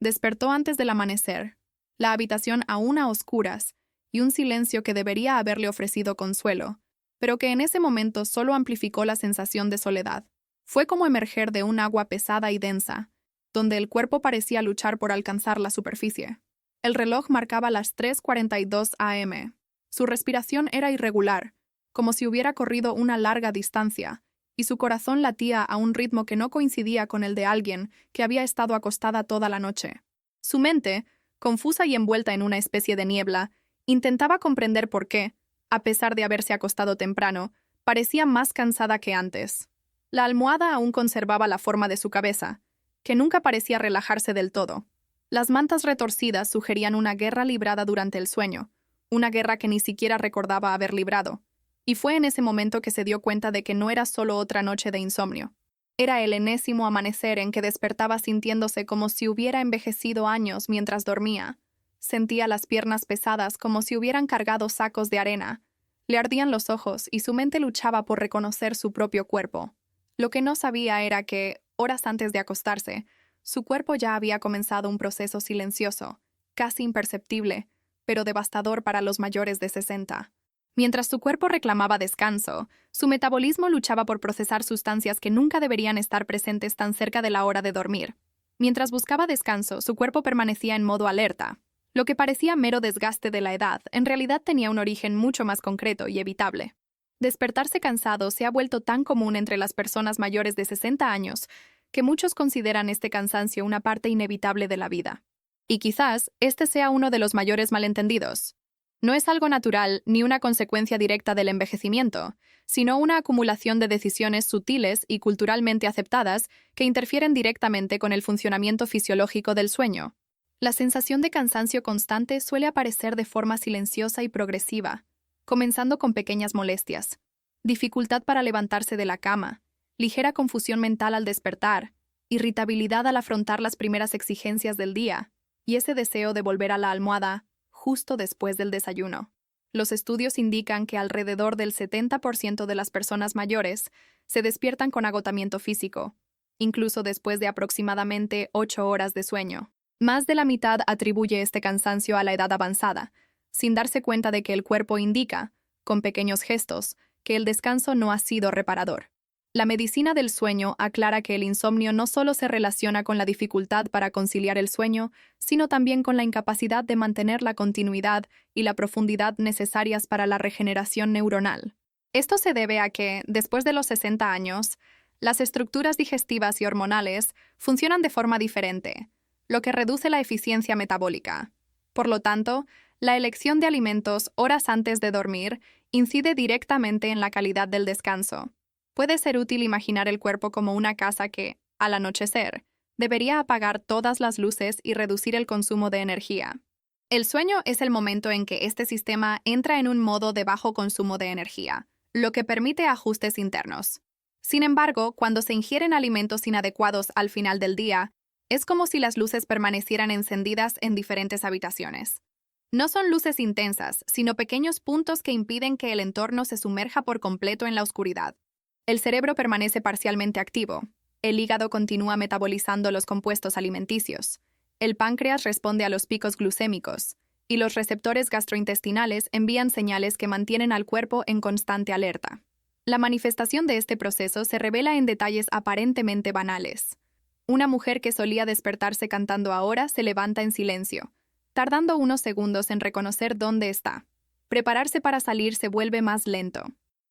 Despertó antes del amanecer, la habitación aún a oscuras y un silencio que debería haberle ofrecido consuelo, pero que en ese momento solo amplificó la sensación de soledad. Fue como emerger de un agua pesada y densa, donde el cuerpo parecía luchar por alcanzar la superficie. El reloj marcaba las 3:42 am. Su respiración era irregular, como si hubiera corrido una larga distancia, y su corazón latía a un ritmo que no coincidía con el de alguien que había estado acostada toda la noche. Su mente, confusa y envuelta en una especie de niebla, intentaba comprender por qué, a pesar de haberse acostado temprano, parecía más cansada que antes. La almohada aún conservaba la forma de su cabeza, que nunca parecía relajarse del todo. Las mantas retorcidas sugerían una guerra librada durante el sueño, una guerra que ni siquiera recordaba haber librado. Y fue en ese momento que se dio cuenta de que no era solo otra noche de insomnio. Era el enésimo amanecer en que despertaba sintiéndose como si hubiera envejecido años mientras dormía. Sentía las piernas pesadas como si hubieran cargado sacos de arena. Le ardían los ojos y su mente luchaba por reconocer su propio cuerpo. Lo que no sabía era que, horas antes de acostarse, su cuerpo ya había comenzado un proceso silencioso, casi imperceptible, pero devastador para los mayores de 60. Mientras su cuerpo reclamaba descanso, su metabolismo luchaba por procesar sustancias que nunca deberían estar presentes tan cerca de la hora de dormir. Mientras buscaba descanso, su cuerpo permanecía en modo alerta. Lo que parecía mero desgaste de la edad, en realidad tenía un origen mucho más concreto y evitable. Despertarse cansado se ha vuelto tan común entre las personas mayores de 60 años que muchos consideran este cansancio una parte inevitable de la vida. Y quizás este sea uno de los mayores malentendidos. No es algo natural ni una consecuencia directa del envejecimiento, sino una acumulación de decisiones sutiles y culturalmente aceptadas que interfieren directamente con el funcionamiento fisiológico del sueño. La sensación de cansancio constante suele aparecer de forma silenciosa y progresiva, comenzando con pequeñas molestias, dificultad para levantarse de la cama, ligera confusión mental al despertar, irritabilidad al afrontar las primeras exigencias del día, y ese deseo de volver a la almohada justo después del desayuno. Los estudios indican que alrededor del 70% de las personas mayores se despiertan con agotamiento físico, incluso después de aproximadamente 8 horas de sueño. Más de la mitad atribuye este cansancio a la edad avanzada, sin darse cuenta de que el cuerpo indica, con pequeños gestos, que el descanso no ha sido reparador. La medicina del sueño aclara que el insomnio no solo se relaciona con la dificultad para conciliar el sueño, sino también con la incapacidad de mantener la continuidad y la profundidad necesarias para la regeneración neuronal. Esto se debe a que, después de los 60 años, las estructuras digestivas y hormonales funcionan de forma diferente, lo que reduce la eficiencia metabólica. Por lo tanto, la elección de alimentos horas antes de dormir incide directamente en la calidad del descanso. Puede ser útil imaginar el cuerpo como una casa que, al anochecer, debería apagar todas las luces y reducir el consumo de energía. El sueño es el momento en que este sistema entra en un modo de bajo consumo de energía, lo que permite ajustes internos. Sin embargo, cuando se ingieren alimentos inadecuados al final del día, es como si las luces permanecieran encendidas en diferentes habitaciones. No son luces intensas, sino pequeños puntos que impiden que el entorno se sumerja por completo en la oscuridad. El cerebro permanece parcialmente activo. El hígado continúa metabolizando los compuestos alimenticios. El páncreas responde a los picos glucémicos. Y los receptores gastrointestinales envían señales que mantienen al cuerpo en constante alerta. La manifestación de este proceso se revela en detalles aparentemente banales. Una mujer que solía despertarse cantando ahora se levanta en silencio, tardando unos segundos en reconocer dónde está. Prepararse para salir se vuelve más lento.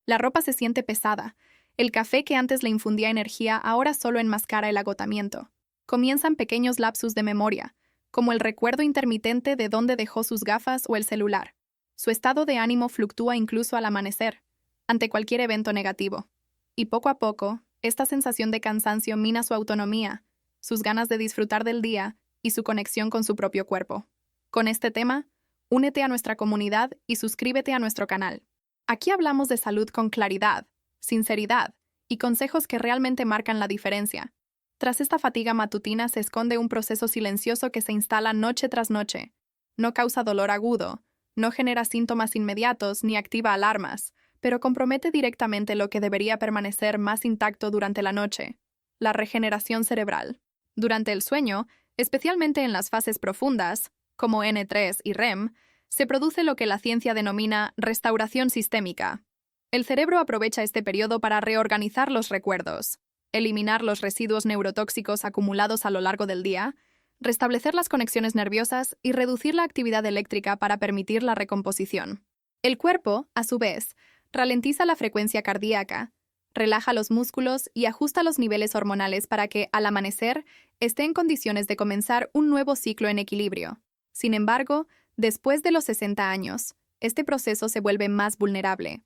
La ropa se siente pesada. El café que antes le infundía energía ahora solo enmascara el agotamiento. Comienzan pequeños lapsus de memoria, como el recuerdo intermitente de dónde dejó sus gafas o el celular. Su estado de ánimo fluctúa incluso al amanecer, ante cualquier evento negativo. Y poco a poco, esta sensación de cansancio mina su autonomía, sus ganas de disfrutar del día y su conexión con su propio cuerpo. Con este tema, únete a nuestra comunidad y suscríbete a nuestro canal. Aquí hablamos de salud con claridad, sinceridad y consejos que realmente marcan la diferencia. Tras esta fatiga matutina se esconde un proceso silencioso que se instala noche tras noche. No causa dolor agudo, no genera síntomas inmediatos ni activa alarmas, pero compromete directamente lo que debería permanecer más intacto durante la noche: la regeneración cerebral. Durante el sueño, Especialmente en las fases profundas, como N3 y REM, se produce lo que la ciencia denomina restauración sistémica. El cerebro aprovecha este periodo para reorganizar los recuerdos, eliminar los residuos neurotóxicos acumulados a lo largo del día, restablecer las conexiones nerviosas y reducir la actividad eléctrica para permitir la recomposición. El cuerpo, a su vez, ralentiza la frecuencia cardíaca, relaja los músculos y ajusta los niveles hormonales para que, al amanecer, esté en condiciones de comenzar un nuevo ciclo en equilibrio. Sin embargo, después de los 60 años, este proceso se vuelve más vulnerable.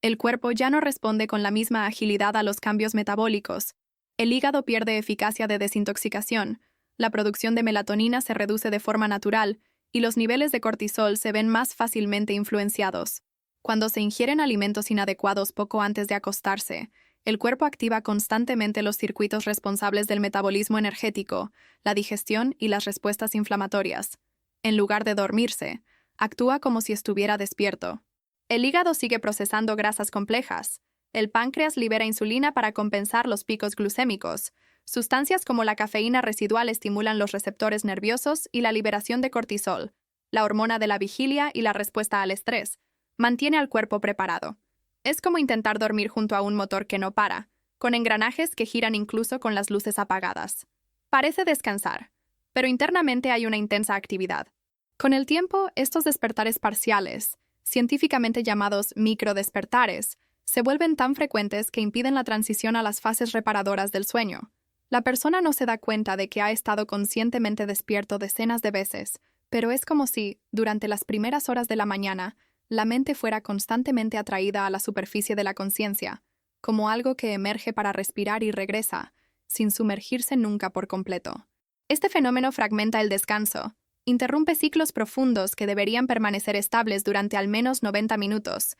El cuerpo ya no responde con la misma agilidad a los cambios metabólicos. El hígado pierde eficacia de desintoxicación, la producción de melatonina se reduce de forma natural y los niveles de cortisol se ven más fácilmente influenciados. Cuando se ingieren alimentos inadecuados poco antes de acostarse, el cuerpo activa constantemente los circuitos responsables del metabolismo energético, la digestión y las respuestas inflamatorias. En lugar de dormirse, actúa como si estuviera despierto. El hígado sigue procesando grasas complejas. El páncreas libera insulina para compensar los picos glucémicos. Sustancias como la cafeína residual estimulan los receptores nerviosos y la liberación de cortisol, la hormona de la vigilia y la respuesta al estrés. Mantiene al cuerpo preparado. Es como intentar dormir junto a un motor que no para, con engranajes que giran incluso con las luces apagadas. Parece descansar, pero internamente hay una intensa actividad. Con el tiempo, estos despertares parciales, científicamente llamados microdespertares, se vuelven tan frecuentes que impiden la transición a las fases reparadoras del sueño. La persona no se da cuenta de que ha estado conscientemente despierto decenas de veces, pero es como si, durante las primeras horas de la mañana, la mente fuera constantemente atraída a la superficie de la conciencia, como algo que emerge para respirar y regresa, sin sumergirse nunca por completo. Este fenómeno fragmenta el descanso, interrumpe ciclos profundos que deberían permanecer estables durante al menos 90 minutos,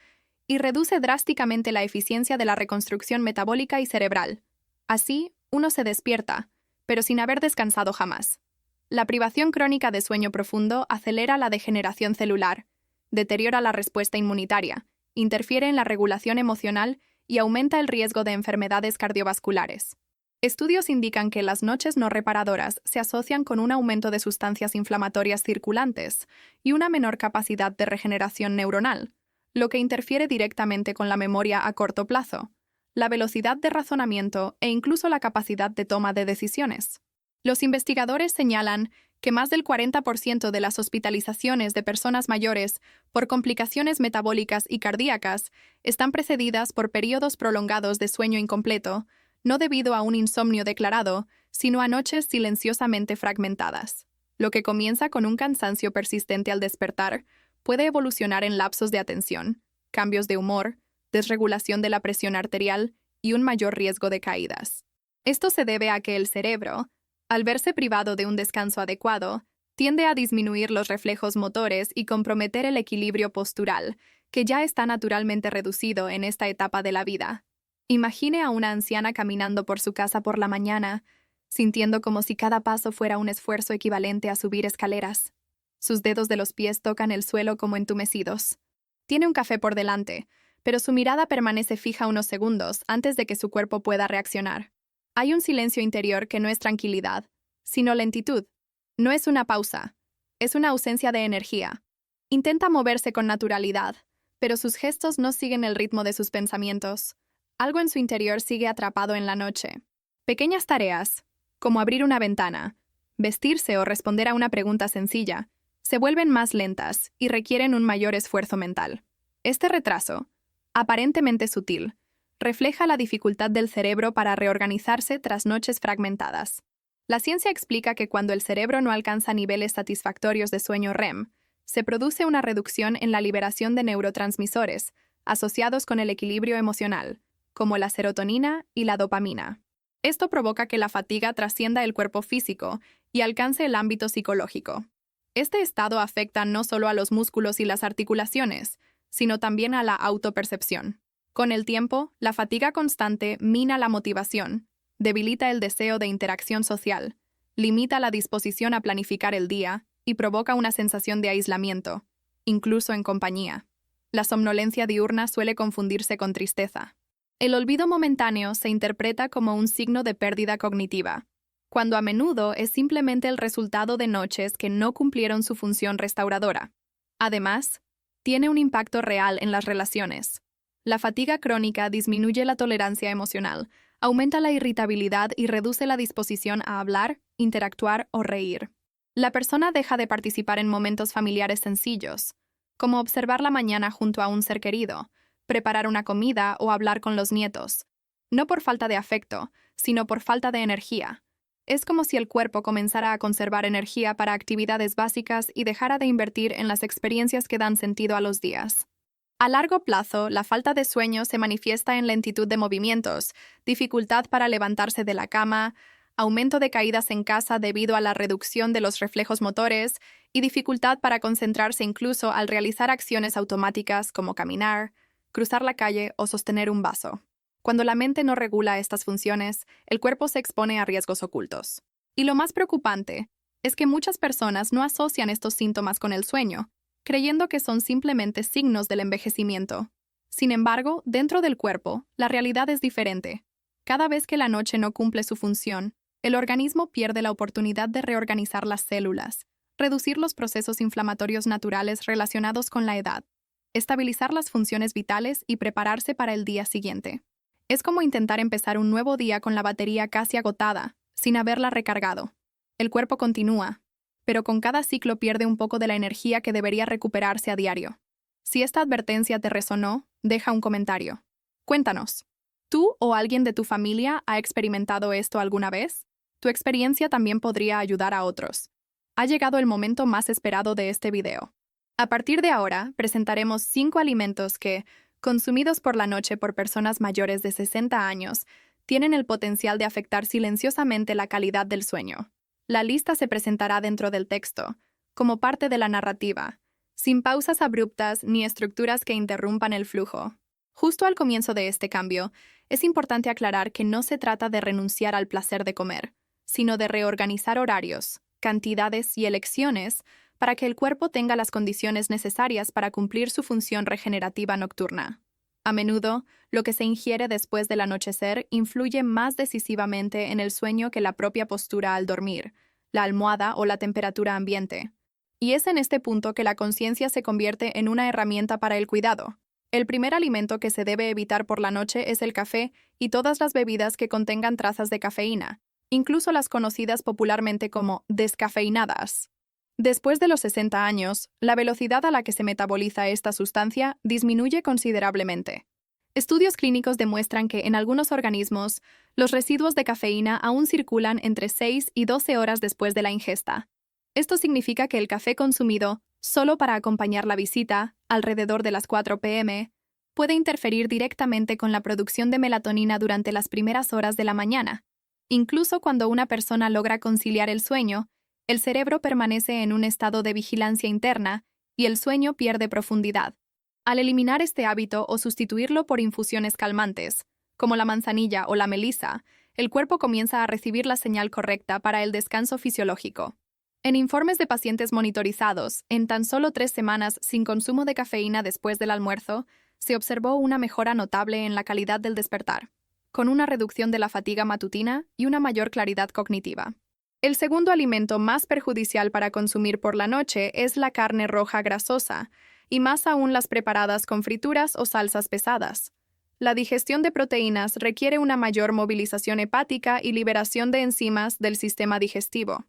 y reduce drásticamente la eficiencia de la reconstrucción metabólica y cerebral. Así, uno se despierta, pero sin haber descansado jamás. La privación crónica de sueño profundo acelera la degeneración celular, deteriora la respuesta inmunitaria, interfiere en la regulación emocional y aumenta el riesgo de enfermedades cardiovasculares. Estudios indican que las noches no reparadoras se asocian con un aumento de sustancias inflamatorias circulantes y una menor capacidad de regeneración neuronal, lo que interfiere directamente con la memoria a corto plazo, la velocidad de razonamiento e incluso la capacidad de toma de decisiones. Los investigadores señalan que más del 40% de las hospitalizaciones de personas mayores por complicaciones metabólicas y cardíacas están precedidas por periodos prolongados de sueño incompleto, no debido a un insomnio declarado, sino a noches silenciosamente fragmentadas. Lo que comienza con un cansancio persistente al despertar puede evolucionar en lapsos de atención, cambios de humor, desregulación de la presión arterial y un mayor riesgo de caídas. Esto se debe a que el cerebro, al verse privado de un descanso adecuado, tiende a disminuir los reflejos motores y comprometer el equilibrio postural, que ya está naturalmente reducido en esta etapa de la vida. Imagine a una anciana caminando por su casa por la mañana, sintiendo como si cada paso fuera un esfuerzo equivalente a subir escaleras. Sus dedos de los pies tocan el suelo como entumecidos. Tiene un café por delante, pero su mirada permanece fija unos segundos antes de que su cuerpo pueda reaccionar. Hay un silencio interior que no es tranquilidad, sino lentitud. No es una pausa, es una ausencia de energía. Intenta moverse con naturalidad, pero sus gestos no siguen el ritmo de sus pensamientos. Algo en su interior sigue atrapado en la noche. Pequeñas tareas, como abrir una ventana, vestirse o responder a una pregunta sencilla, se vuelven más lentas y requieren un mayor esfuerzo mental. Este retraso, aparentemente sutil, refleja la dificultad del cerebro para reorganizarse tras noches fragmentadas. La ciencia explica que cuando el cerebro no alcanza niveles satisfactorios de sueño REM, se produce una reducción en la liberación de neurotransmisores asociados con el equilibrio emocional, como la serotonina y la dopamina. Esto provoca que la fatiga trascienda el cuerpo físico y alcance el ámbito psicológico. Este estado afecta no solo a los músculos y las articulaciones, sino también a la autopercepción. Con el tiempo, la fatiga constante mina la motivación, debilita el deseo de interacción social, limita la disposición a planificar el día y provoca una sensación de aislamiento, incluso en compañía. La somnolencia diurna suele confundirse con tristeza. El olvido momentáneo se interpreta como un signo de pérdida cognitiva. cuando a menudo es simplemente el resultado de noches que no cumplieron su función restauradora. Además, tiene un impacto real en las relaciones. La fatiga crónica disminuye la tolerancia emocional, aumenta la irritabilidad y reduce la disposición a hablar, interactuar o reír. La persona deja de participar en momentos familiares sencillos, como observar la mañana junto a un ser querido, preparar una comida o hablar con los nietos, no por falta de afecto, sino por falta de energía. Es como si el cuerpo comenzara a conservar energía para actividades básicas y dejara de invertir en las experiencias que dan sentido a los días. A largo plazo, la falta de sueño se manifiesta en lentitud de movimientos, dificultad para levantarse de la cama, aumento de caídas en casa debido a la reducción de los reflejos motores y dificultad para concentrarse incluso al realizar acciones automáticas como caminar, cruzar la calle o sostener un vaso. Cuando la mente no regula estas funciones, el cuerpo se expone a riesgos ocultos. Y lo más preocupante es que muchas personas no asocian estos síntomas con el sueño, creyendo que son simplemente signos del envejecimiento. Sin embargo, dentro del cuerpo, la realidad es diferente. Cada vez que la noche no cumple su función, el organismo pierde la oportunidad de reorganizar las células, reducir los procesos inflamatorios naturales relacionados con la edad, estabilizar las funciones vitales y prepararse para el día siguiente. Es como intentar empezar un nuevo día con la batería casi agotada, sin haberla recargado. El cuerpo continúa, pero con cada ciclo pierde un poco de la energía que debería recuperarse a diario. Si esta advertencia te resonó, deja un comentario. Cuéntanos, ¿tú o alguien de tu familia ha experimentado esto alguna vez? Tu experiencia también podría ayudar a otros. Ha llegado el momento más esperado de este video. A partir de ahora, presentaremos 5 alimentos que, consumidos por la noche por personas mayores de 60 años, tienen el potencial de afectar silenciosamente la calidad del sueño. La lista se presentará dentro del texto, como parte de la narrativa, sin pausas abruptas ni estructuras que interrumpan el flujo. Justo al comienzo de este cambio, es importante aclarar que no se trata de renunciar al placer de comer, sino de reorganizar horarios, cantidades y elecciones para que el cuerpo tenga las condiciones necesarias para cumplir su función regenerativa nocturna. A menudo, lo que se ingiere después del anochecer influye más decisivamente en el sueño que la propia postura al dormir, la almohada o la temperatura ambiente. Y es en este punto que la conciencia se convierte en una herramienta para el cuidado. El primer alimento que se debe evitar por la noche es el café y todas las bebidas que contengan trazas de cafeína, incluso las conocidas popularmente como descafeinadas. Después de los 60 años, la velocidad a la que se metaboliza esta sustancia disminuye considerablemente. Estudios clínicos demuestran que en algunos organismos, los residuos de cafeína aún circulan entre 6 y 12 horas después de la ingesta. Esto significa que el café consumido solo para acompañar la visita, alrededor de las 4 p.m., puede interferir directamente con la producción de melatonina durante las primeras horas de la mañana. Incluso cuando una persona logra conciliar el sueño, el cerebro permanece en un estado de vigilancia interna y el sueño pierde profundidad. Al eliminar este hábito o sustituirlo por infusiones calmantes, como la manzanilla o la melisa, el cuerpo comienza a recibir la señal correcta para el descanso fisiológico. En informes de pacientes monitorizados, en tan solo 3 semanas sin consumo de cafeína después del almuerzo, se observó una mejora notable en la calidad del despertar, con una reducción de la fatiga matutina y una mayor claridad cognitiva. El segundo alimento más perjudicial para consumir por la noche es la carne roja grasosa, y más aún las preparadas con frituras o salsas pesadas. La digestión de proteínas requiere una mayor movilización hepática y liberación de enzimas del sistema digestivo.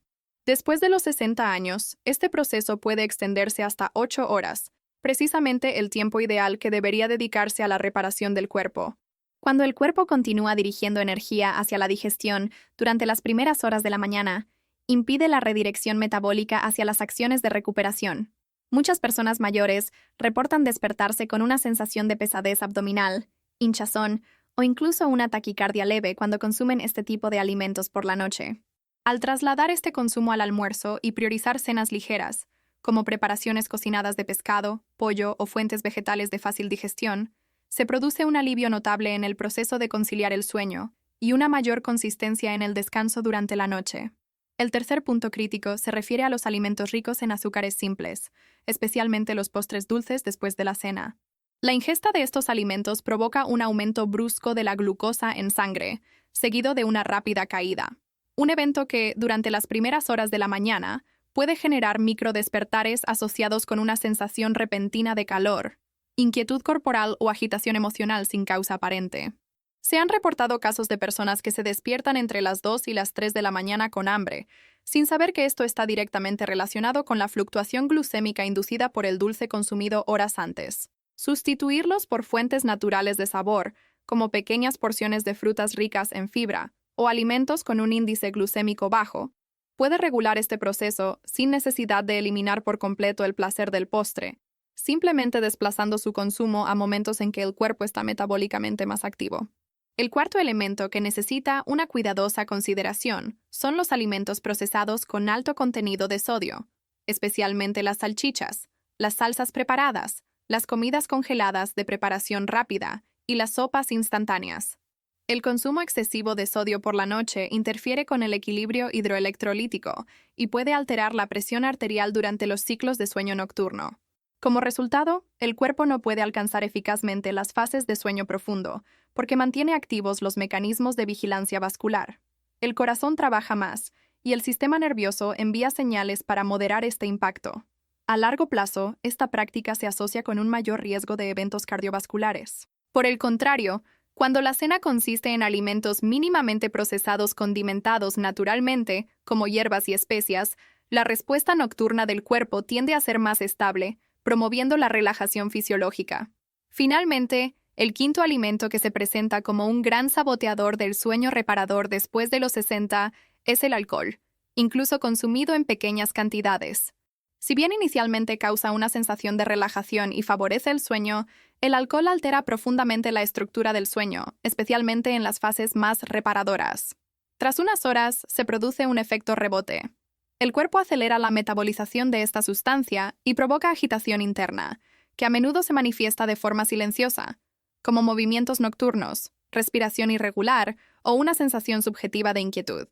Después de los 60 años, este proceso puede extenderse hasta 8 horas, precisamente el tiempo ideal que debería dedicarse a la reparación del cuerpo. Cuando el cuerpo continúa dirigiendo energía hacia la digestión durante las primeras horas de la mañana, impide la redirección metabólica hacia las acciones de recuperación. Muchas personas mayores reportan despertarse con una sensación de pesadez abdominal, hinchazón o incluso una taquicardia leve cuando consumen este tipo de alimentos por la noche. Al trasladar este consumo al almuerzo y priorizar cenas ligeras, como preparaciones cocinadas de pescado, pollo o fuentes vegetales de fácil digestión, se produce un alivio notable en el proceso de conciliar el sueño y una mayor consistencia en el descanso durante la noche. El tercer punto crítico se refiere a los alimentos ricos en azúcares simples, especialmente los postres dulces después de la cena. La ingesta de estos alimentos provoca un aumento brusco de la glucosa en sangre, seguido de una rápida caída. Un evento que, durante las primeras horas de la mañana, puede generar microdespertares asociados con una sensación repentina de calor, inquietud corporal o agitación emocional sin causa aparente. Se han reportado casos de personas que se despiertan entre las 2 y las 3 de la mañana con hambre, sin saber que esto está directamente relacionado con la fluctuación glucémica inducida por el dulce consumido horas antes. Sustituirlos por fuentes naturales de sabor, como pequeñas porciones de frutas ricas en fibra o alimentos con un índice glucémico bajo, puede regular este proceso sin necesidad de eliminar por completo el placer del postre, simplemente desplazando su consumo a momentos en que el cuerpo está metabólicamente más activo. El cuarto elemento que necesita una cuidadosa consideración son los alimentos procesados con alto contenido de sodio, especialmente las salchichas, las salsas preparadas, las comidas congeladas de preparación rápida y las sopas instantáneas. El consumo excesivo de sodio por la noche interfiere con el equilibrio hidroelectrolítico y puede alterar la presión arterial durante los ciclos de sueño nocturno. Como resultado, el cuerpo no puede alcanzar eficazmente las fases de sueño profundo, porque mantiene activos los mecanismos de vigilancia vascular. El corazón trabaja más, y el sistema nervioso envía señales para moderar este impacto. A largo plazo, esta práctica se asocia con un mayor riesgo de eventos cardiovasculares. Por el contrario, cuando la cena consiste en alimentos mínimamente procesados condimentados naturalmente, como hierbas y especias, la respuesta nocturna del cuerpo tiende a ser más estable, promoviendo la relajación fisiológica. Finalmente, el quinto alimento que se presenta como un gran saboteador del sueño reparador después de los 60 es el alcohol, incluso consumido en pequeñas cantidades. Si bien inicialmente causa una sensación de relajación y favorece el sueño, el alcohol altera profundamente la estructura del sueño, especialmente en las fases más reparadoras. Tras unas horas, se produce un efecto rebote. El cuerpo acelera la metabolización de esta sustancia y provoca agitación interna, que a menudo se manifiesta de forma silenciosa, como movimientos nocturnos, respiración irregular o una sensación subjetiva de inquietud.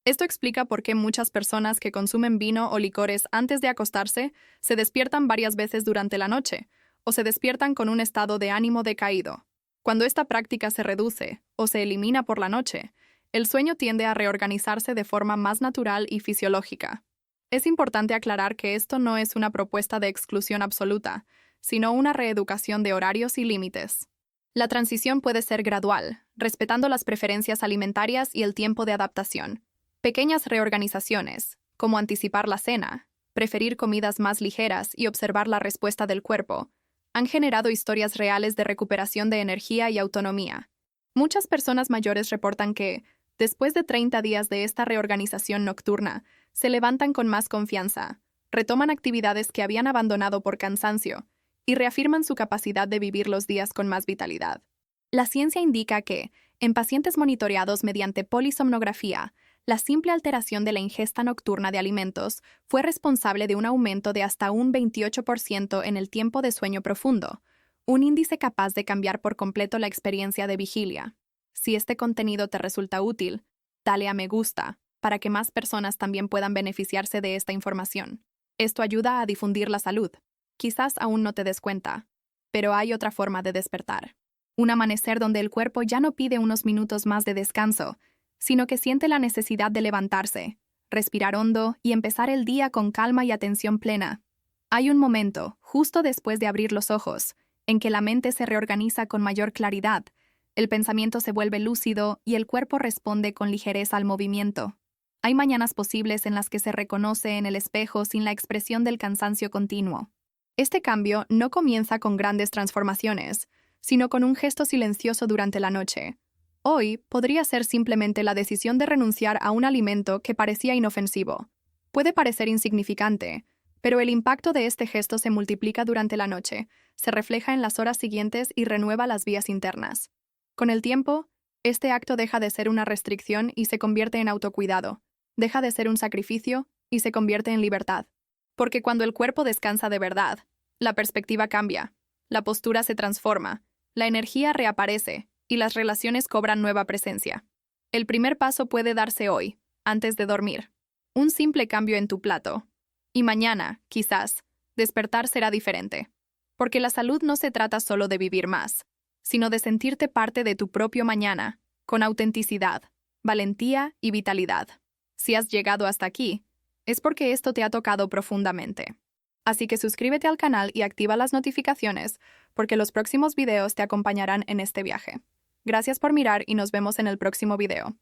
Esto explica por qué muchas personas que consumen vino o licores antes de acostarse se despiertan varias veces durante la noche, o se despiertan con un estado de ánimo decaído. Cuando esta práctica se reduce o se elimina por la noche, el sueño tiende a reorganizarse de forma más natural y fisiológica. Es importante aclarar que esto no es una propuesta de exclusión absoluta, sino una reeducación de horarios y límites. La transición puede ser gradual, respetando las preferencias alimentarias y el tiempo de adaptación. Pequeñas reorganizaciones, como anticipar la cena, preferir comidas más ligeras y observar la respuesta del cuerpo, han generado historias reales de recuperación de energía y autonomía. Muchas personas mayores reportan que, después de 30 días de esta reorganización nocturna, se levantan con más confianza, retoman actividades que habían abandonado por cansancio y reafirman su capacidad de vivir los días con más vitalidad. La ciencia indica que, en pacientes monitoreados mediante polisomnografía, la simple alteración de la ingesta nocturna de alimentos fue responsable de un aumento de hasta un 28% en el tiempo de sueño profundo, un índice capaz de cambiar por completo la experiencia de vigilia. Si este contenido te resulta útil, dale a me gusta, para que más personas también puedan beneficiarse de esta información. Esto ayuda a difundir la salud. Quizás aún no te des cuenta, pero hay otra forma de despertar. Un amanecer donde el cuerpo ya no pide unos minutos más de descanso, sino que siente la necesidad de levantarse, respirar hondo y empezar el día con calma y atención plena. Hay un momento, justo después de abrir los ojos, en que la mente se reorganiza con mayor claridad, el pensamiento se vuelve lúcido y el cuerpo responde con ligereza al movimiento. Hay mañanas posibles en las que se reconoce en el espejo sin la expresión del cansancio continuo. Este cambio no comienza con grandes transformaciones, sino con un gesto silencioso durante la noche. Hoy podría ser simplemente la decisión de renunciar a un alimento que parecía inofensivo. Puede parecer insignificante, pero el impacto de este gesto se multiplica durante la noche, se refleja en las horas siguientes y renueva las vías internas. Con el tiempo, este acto deja de ser una restricción y se convierte en autocuidado, deja de ser un sacrificio y se convierte en libertad. Porque cuando el cuerpo descansa de verdad, la perspectiva cambia, la postura se transforma, la energía reaparece y las relaciones cobran nueva presencia. El primer paso puede darse hoy, antes de dormir. Un simple cambio en tu plato. Y mañana, quizás, despertar será diferente. Porque la salud no se trata solo de vivir más, sino de sentirte parte de tu propio mañana, con autenticidad, valentía y vitalidad. Si has llegado hasta aquí, es porque esto te ha tocado profundamente. Así que suscríbete al canal y activa las notificaciones, porque los próximos videos te acompañarán en este viaje. Gracias por mirar y nos vemos en el próximo video.